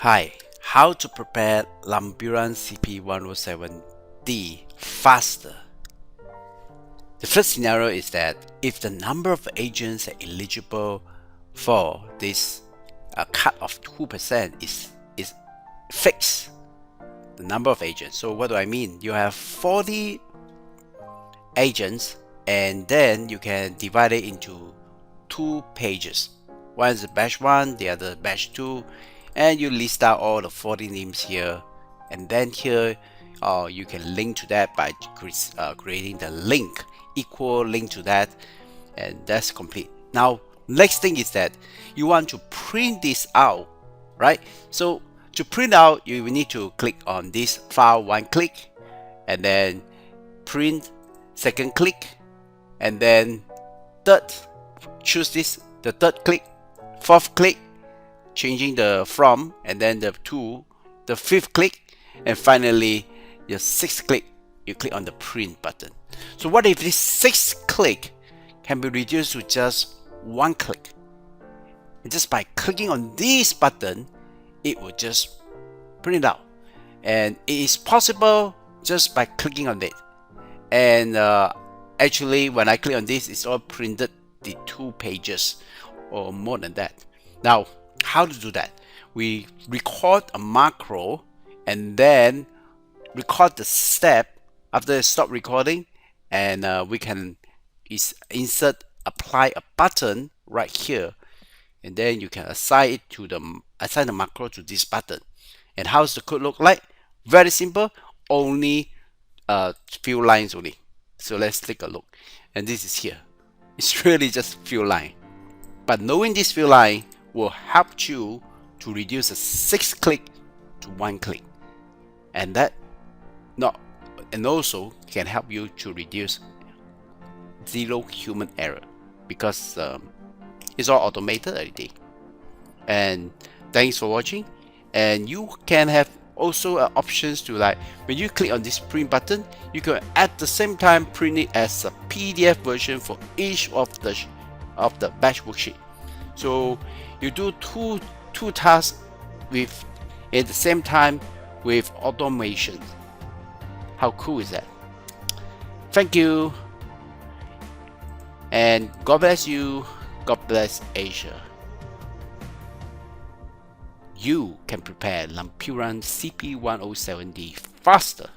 Hi, how to prepare Lampiran CP107D faster. The first scenario is that if the number of agents eligible for this cut of 2% is fixed, the number of agents. So what do I mean? You have 40 agents and then you can divide it into two pages. One is batch 1, the other batch 2, and you list out all the 40 names here, and then here you can link to that by creating the link, equal link to that, and that's complete. Now next thing is that you want to print this out, right? So to print out, you will need to click on this file, one click, and then print, second click, and then third, choose this, the third click, fourth click, changing the from, and then the to, the fifth click, and finally your sixth click, you click on the print button. So what if this sixth click can be reduced to just one click? And just by clicking on this button, it will just print it out. And it is possible just by clicking on it. And actually, when I click on this, it's all printed the 2 pages or more than that. Now, how to do that? We record a macro and then record the step after stop recording, and we can insert, apply a button right here, and then you can assign the macro to this button. And how's the code look like? Very simple, only few lines only. So let's take a look, and this is here. It's really just few lines, but knowing this few line will help you to reduce a 6 click to 1 click, and also can help you to reduce 0 human error, because it's all automated already. And thanks for watching. And you can have also options to, like, when you click on this print button, you can at the same time print it as a PDF version for each of the batch worksheet. So you do two tasks at the same time with automation. How cool is that? Thank you, and God bless you. God bless Asia. You can prepare Lampiran CP107D faster.